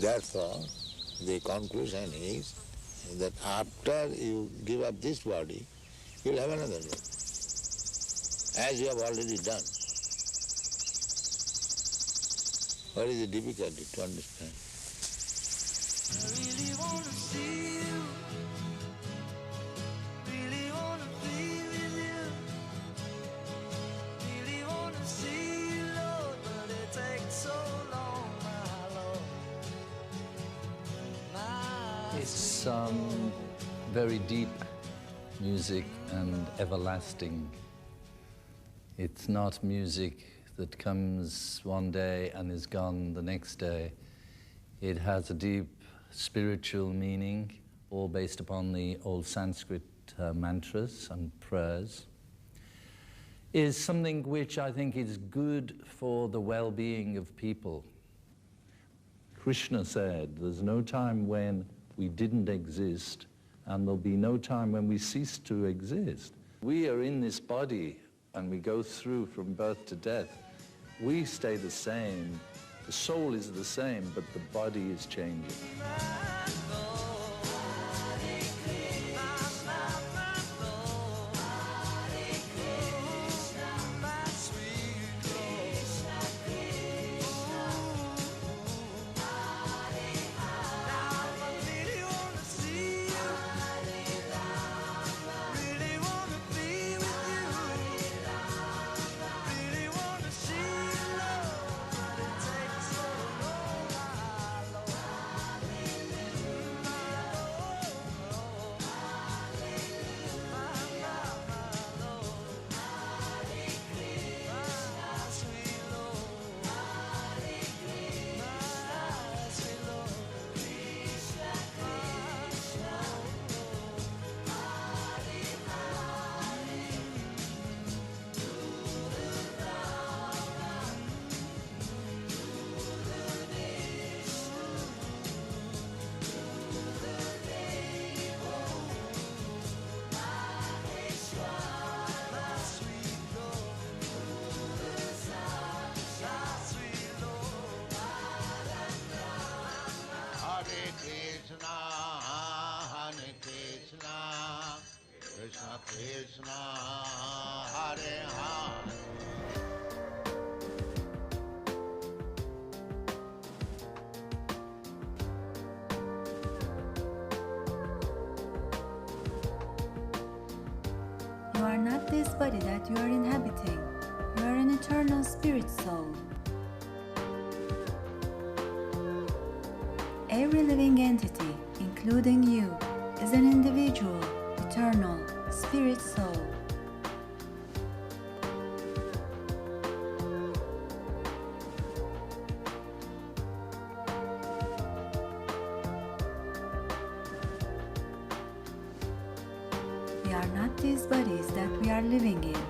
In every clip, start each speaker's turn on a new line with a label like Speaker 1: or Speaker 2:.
Speaker 1: Therefore, the conclusion is that after you give up this body, you will have another body, as you have already done. What is the difficulty to understand?
Speaker 2: I really want to see you, really want to be with you, really want to see you, Lord, but it takes so long, my Lord.
Speaker 3: It's very deep music and everlasting. It's not music that comes one day and is gone the next day. It has a deep spiritual meaning, all based upon the old Sanskrit mantras and prayers. Is something which I think is good for the well-being of people. Krishna said, there's no time when we didn't exist, and there'll be no time when we cease to exist. We are in this body, and we go through from birth to death. We stay the same. The soul is the same, but the body is changing.
Speaker 1: Krishna Krishna, Hare Hare.
Speaker 4: You are not this body that you are inhabiting. You are an eternal spirit soul. Every living entity, including you, is an individual, eternal spirit soul. We are not these bodies that we are living in.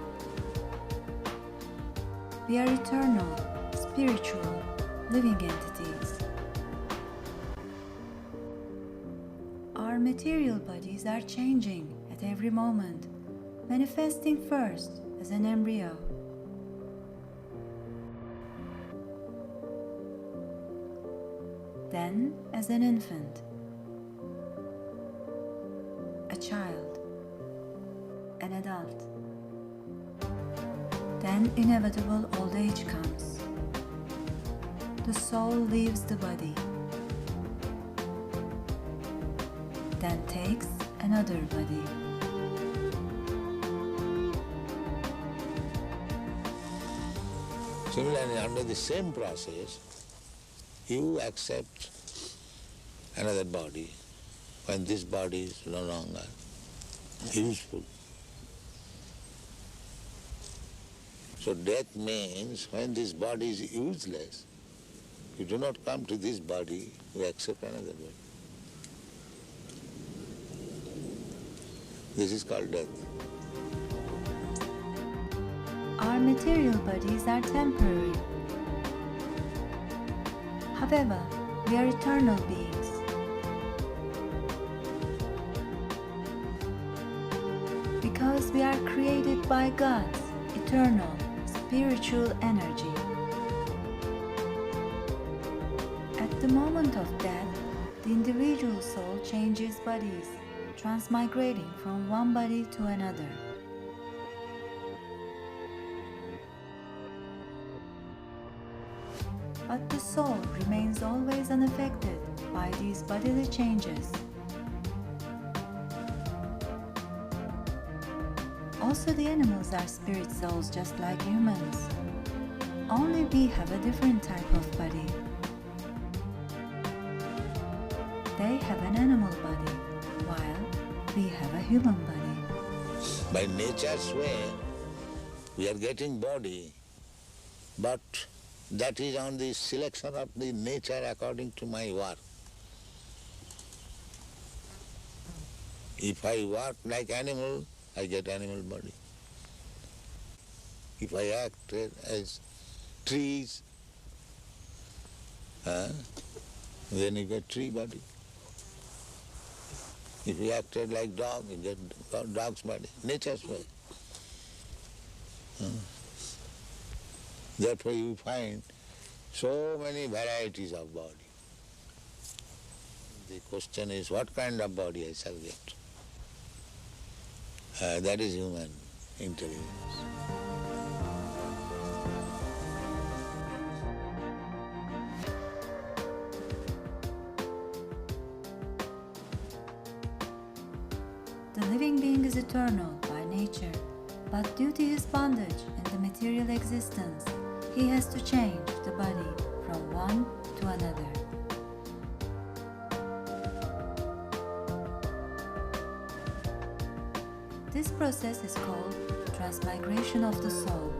Speaker 4: We are eternal, spiritual, living entities. Our material bodies are changing at every moment, manifesting first as an embryo, then as an infant, a child, an adult. Then inevitable old age comes. The soul leaves the body, then takes another body.
Speaker 1: Similarly, under the same process, you accept another body when this body is no longer useful. So death means when this body is useless, you do not come to this body, you accept another body. This is called death.
Speaker 4: Our material bodies are temporary. However, we are eternal beings. Because we are created by God's eternal spiritual energy. At the moment of death, the individual soul changes bodies, transmigrating from one body to another. But the soul remains always unaffected by these bodily changes. Also, the animals are spirit souls just like humans. Only we have a different type of body. They have an animal body, while we have a human body.
Speaker 1: By nature's way, we are getting body, but that is on the selection of the nature according to my work. If I work like animal, I get animal body. If I act as trees, then you get tree body. If you acted like dog, you get dog's body, nature's way. Therefore you find so many varieties of body. The question is, what kind of body I shall get? That is human intelligence.
Speaker 4: The living being is eternal by nature, but due to his bondage in the material existence, he has to change the body from one to another. This process is called transmigration of the soul.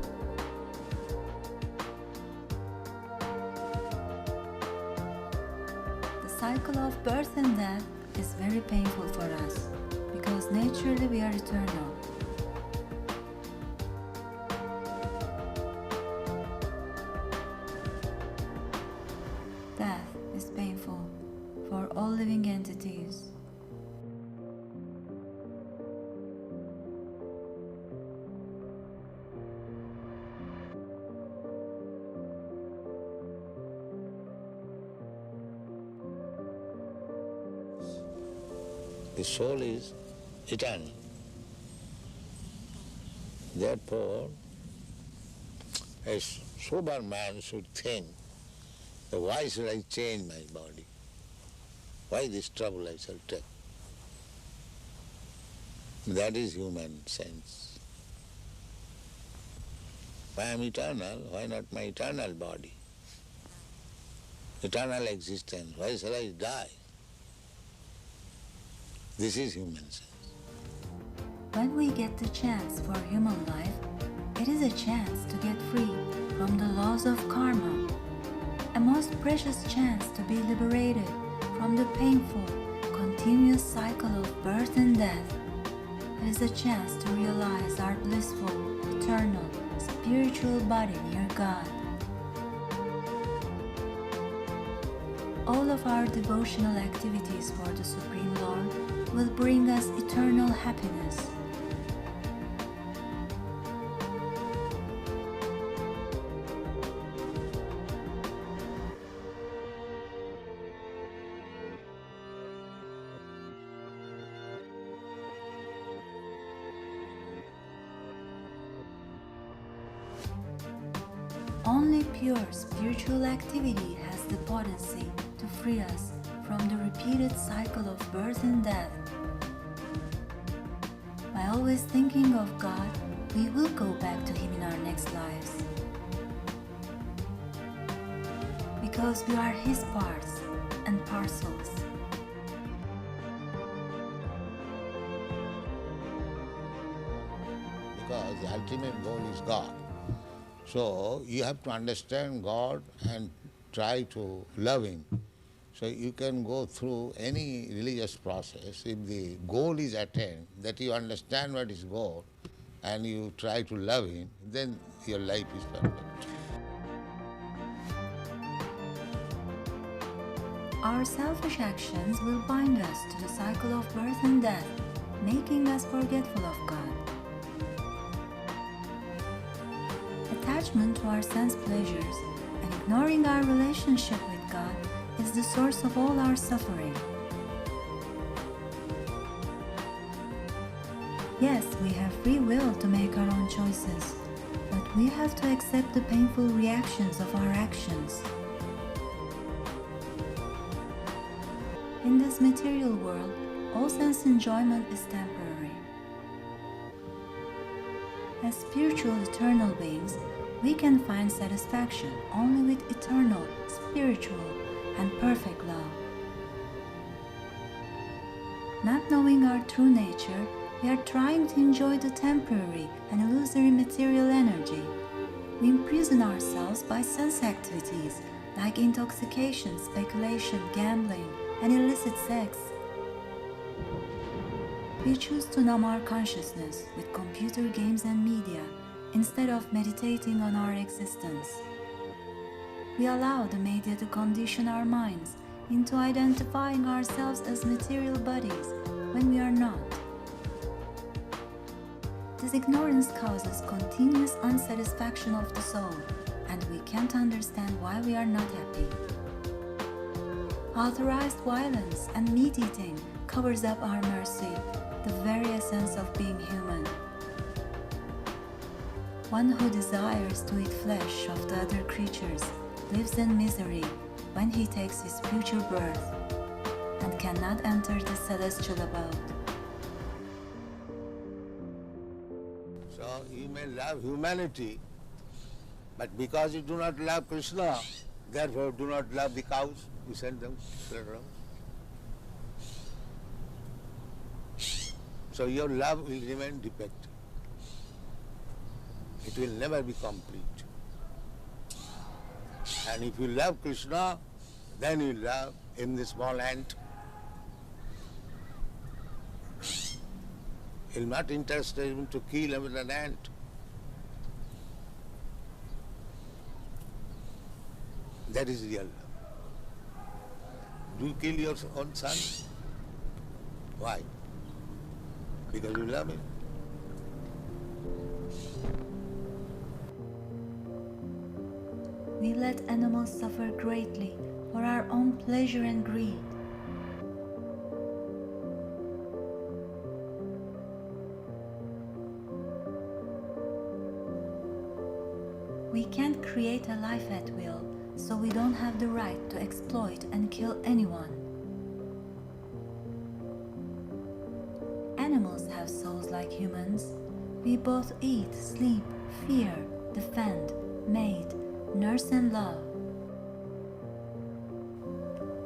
Speaker 4: The cycle of birth and death is very painful for us, because naturally we are eternal. Death is painful for all living entities.
Speaker 1: The soul is eternal. Therefore, a sober man should think, why should I change my body? Why this trouble I shall take? That is human sense. If I am eternal, why not my eternal body? Eternal existence, why shall I die? This is human sense.
Speaker 4: When we get the chance for human life, it is a chance to get free from the laws of karma, a most precious chance to be liberated from the painful, continuous cycle of birth and death. It is a chance to realize our blissful, eternal, spiritual body near God. All of our devotional activities for the Supreme Lord will bring us eternal happiness. Only pure spiritual activity has the potency to free us from the repeated cycle of birth and death. By always thinking of God, we will go back to Him in our next lives. Because we are His parts and parcels.
Speaker 1: Because the ultimate goal is God. So you have to understand God and try to love Him. So you can go through any religious process. If the goal is attained, that you understand what is goal, and you try to love Him, then your life is perfect.
Speaker 4: Our selfish actions will bind us to the cycle of birth and death, making us forgetful of God. Attachment to our sense pleasures and ignoring our relationship with God is is the source of all our suffering. Yes, we have free will to make our own choices, but we have to accept the painful reactions of our actions. In this material world, all sense enjoyment is temporary. As spiritual eternal beings, we can find satisfaction only with eternal, spiritual, and perfect love. Not knowing our true nature, we are trying to enjoy the temporary and illusory material energy. We imprison ourselves by sense activities like intoxication, speculation, gambling, and illicit sex. We choose to numb our consciousness with computer games and media instead of meditating on our existence. We allow the media to condition our minds into identifying ourselves as material bodies when we are not. This ignorance causes continuous unsatisfaction of the soul, and we can't understand why we are not happy. Authorized violence and meat eating covers up our mercy, the very essence of being human. One who desires to eat flesh of the other creatures lives in misery when he takes his future birth and cannot enter the celestial abode.
Speaker 1: So you may love humanity, but because you do not love Krishna, therefore do not love the cows, you send them around. So your love will remain defective. It will never be complete. And if you love Krishna, then you love in the small ant. You're not interested even to kill even an ant. That is real love. Do you kill your own son? Why? Because you love him.
Speaker 4: We let animals suffer greatly for our own pleasure and greed. We can't create a life at will, so we don't have the right to exploit and kill anyone. Animals have souls like humans. We both eat, sleep, fear, defend, mate, nurse and love.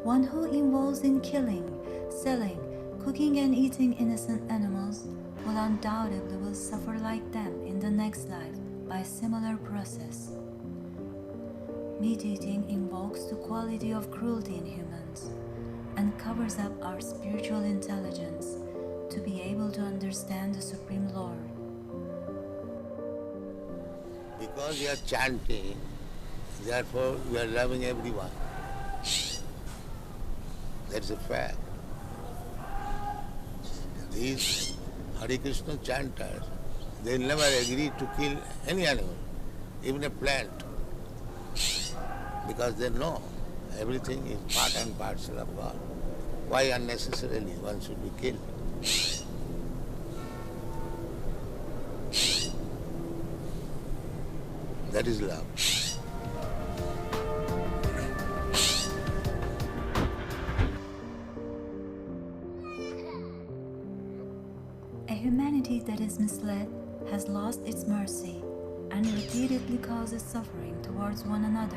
Speaker 4: One who involves in killing, selling, cooking and eating innocent animals will undoubtedly suffer like them in the next life by a similar process. Meat eating invokes the quality of cruelty in humans and covers up our spiritual intelligence to be able to understand the Supreme Lord.
Speaker 1: Because you are chanting, therefore you are loving everyone. That's a fact. These Hare Krishna chanters, they never agree to kill any animal, even a plant, because they know everything is part and parcel of God. Why unnecessarily one should be killed? That is love.
Speaker 4: A humanity that is misled has lost its mercy and repeatedly causes suffering towards one another.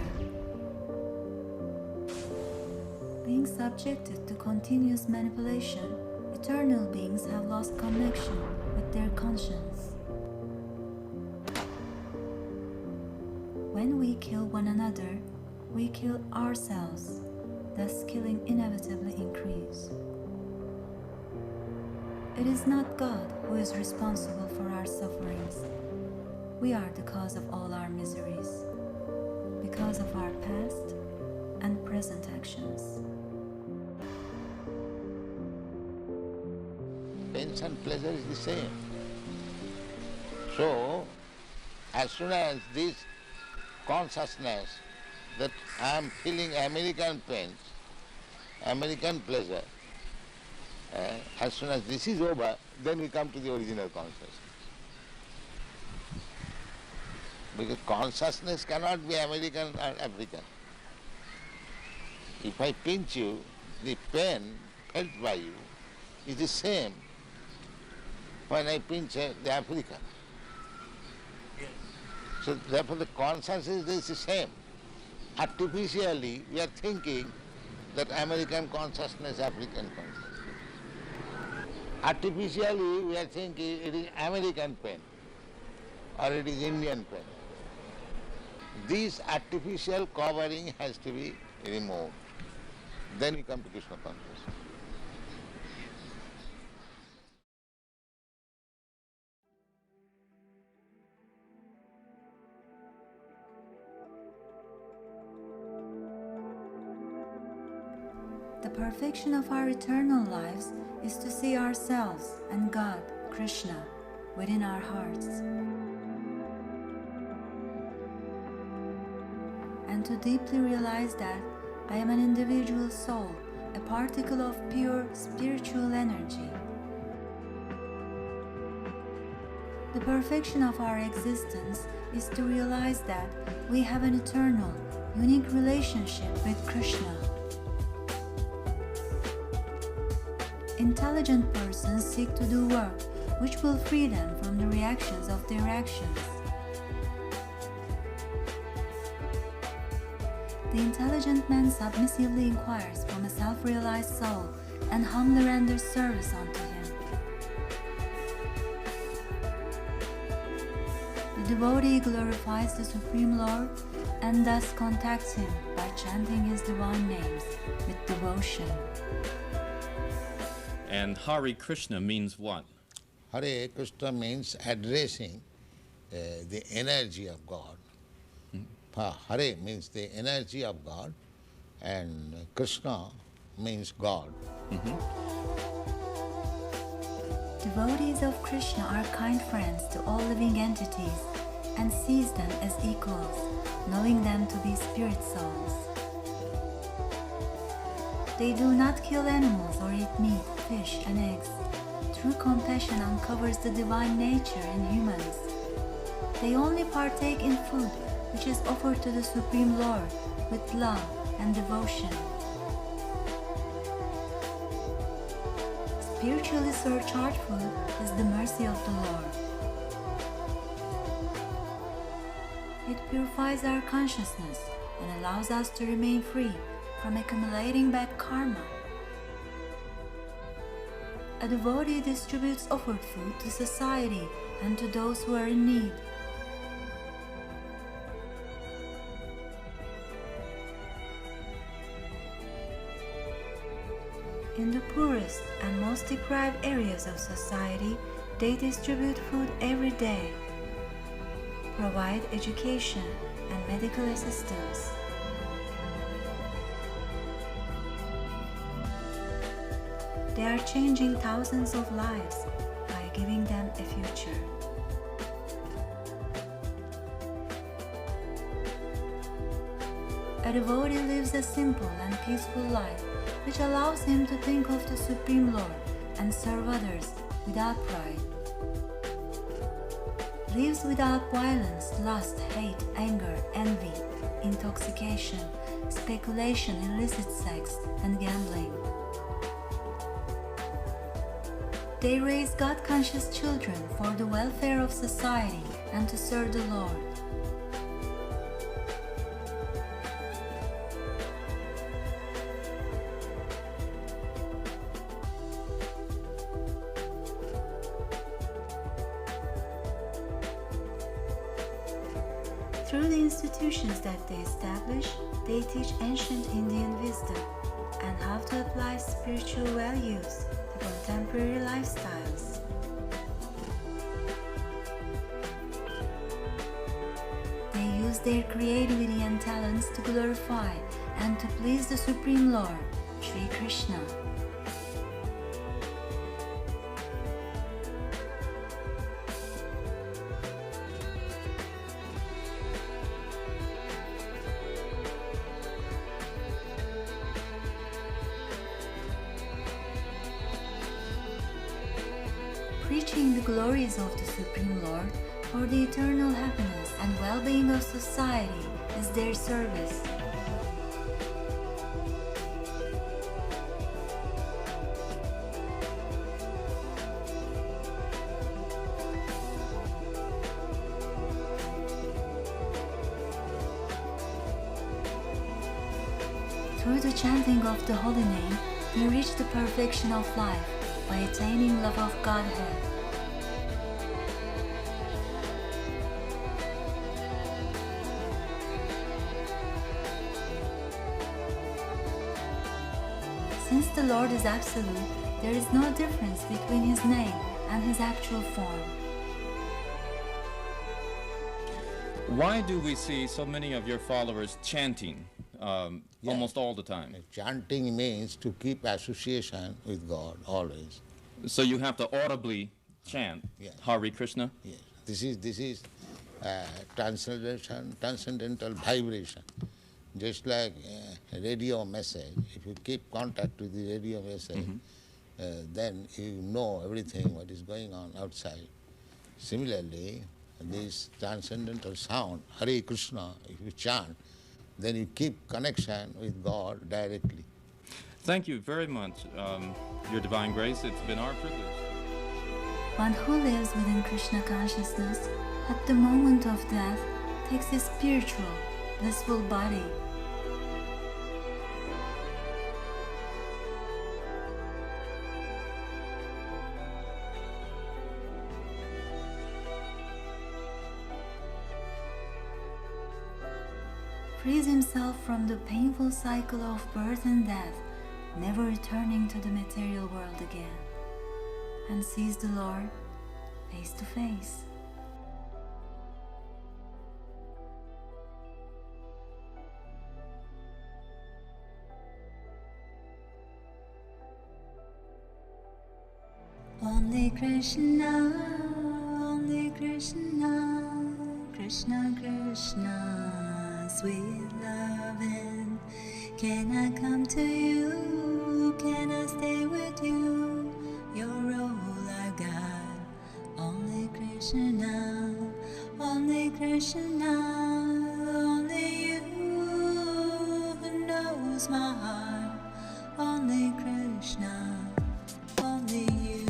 Speaker 4: Being subjected to continuous manipulation, eternal beings have lost connection with their conscience. When we kill one another, we kill ourselves, thus killing inevitably increase. It is not God who is responsible for our sufferings. We are the cause of all our miseries, because of our past and present actions.
Speaker 1: Pain and pleasure is the same. So, as soon as this consciousness that I am feeling American pain American pleasure. As soon as this is over, then we come to the original consciousness. Because consciousness cannot be American or African. If I pinch you, the pain felt by you is the same when I pinch the African. So therefore the consciousness is the same. Artificially we are thinking that American consciousness, African consciousness. Artificially we are thinking it is American pain or it is Indian pain. This artificial covering has to be removed. Then we come to Krishna consciousness.
Speaker 4: The perfection of our eternal lives is to see ourselves and God, Krishna, within our hearts, and to deeply realize that I am an individual soul, a particle of pure spiritual energy. The perfection of our existence is to realize that we have an eternal, unique relationship with Krishna. Intelligent persons seek to do work which will free them from the reactions of their actions. The intelligent man submissively inquires from a self-realized soul and humbly renders service unto him. The devotee glorifies the Supreme Lord and thus contacts him by chanting his divine names with devotion.
Speaker 5: And Hare Krishna means what?
Speaker 1: Hare Krishna means addressing the energy of God. Hare means the energy of God, and Krishna means God.
Speaker 4: Devotees of Krishna are kind friends to all living entities and sees them as equals, knowing them to be spirit souls. They do not kill animals or eat meat, fish, and eggs. True compassion uncovers the divine nature in humans. They only partake in food which is offered to the Supreme Lord with love and devotion. Spiritually surcharged food is the mercy of the Lord. It purifies our consciousness and allows us to remain free from accumulating bad karma. A devotee distributes offered food to society and to those who are in need. In the poorest and most deprived areas of society, they distribute food every day, provide education and medical assistance. They are changing thousands of lives by giving them a future. A devotee lives a simple and peaceful life, which allows him to think of the Supreme Lord and serve others without pride. Lives without violence, lust, hate, anger, envy, intoxication, speculation, illicit sex, and gambling. They raise God-conscious children for the welfare of society and to serve the Lord. Through the institutions that they establish, they teach ancient Indian wisdom and how to apply spiritual values to contemporary lifestyles. They use their creativity and talents to glorify and to please the Supreme Lord, Shri Krishna. preaching the glories of the Supreme Lord for the eternal happiness and well-being of society is their service. Through the chanting of the holy name, they reach the perfection of life by attaining love of Godhead. Since the Lord is absolute, there is no difference between His name and His actual form.
Speaker 5: Why do we see so many of your followers chanting almost all the time?
Speaker 1: Chanting means to keep association with God always.
Speaker 5: So you have to audibly chant
Speaker 1: Yes.
Speaker 5: Hare Krishna?
Speaker 1: Yes. This is transcendental vibration. Just like a radio message, if you keep contact with the radio message, then you know everything what is going on outside. Similarly, this transcendental sound, Hare Krishna, if you chant, then you keep connection with God directly.
Speaker 5: Thank you very much, Your Divine Grace. It's been our privilege.
Speaker 4: One who lives within Krishna consciousness at the moment of death takes his spiritual, blissful body. Frees himself from the painful cycle of birth and death, never returning to the material world again, and sees the Lord face to face. Only Krishna, Krishna Krishna, sweet loving. Can I come to you? Can I stay with you? You're all I got. Only Krishna, only you who knows my heart. Only Krishna, only you.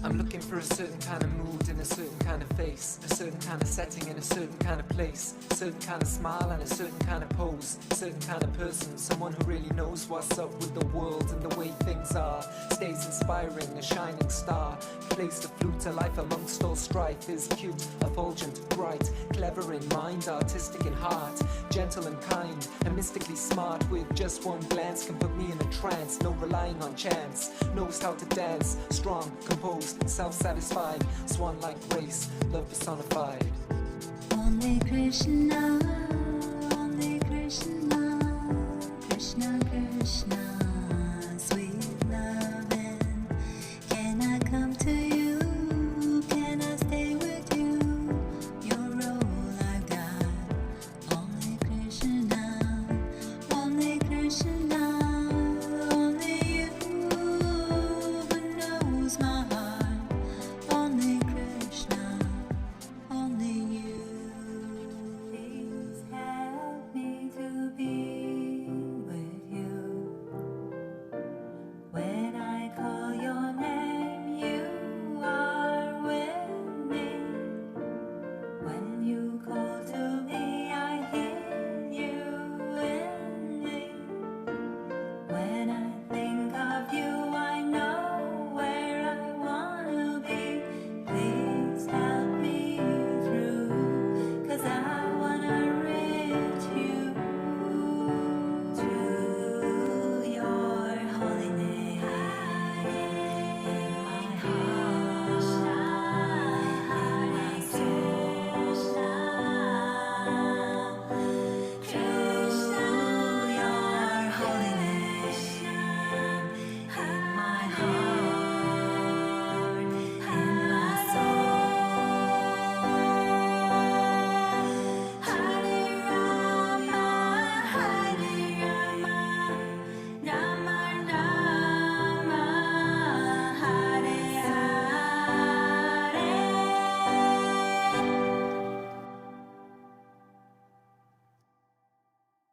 Speaker 6: I'm looking for a certain kind of mood in a certain kind of face, a certain kind of setting in a certain kind of place, a certain kind of smile and a certain kind of pose, a certain kind of person, someone who really knows what's up with the world and the way things are, stays inspiring, a shining star, plays the flute to life amongst all strife, is cute, effulgent, bright, clever in mind, artistic in heart, gentle and kind, and mystically smart, with just one glance can put me in a trance, no relying on chance, knows how to dance, strong, composed, self-satisfied, swan-like grace, love personified.
Speaker 4: Only Krishna.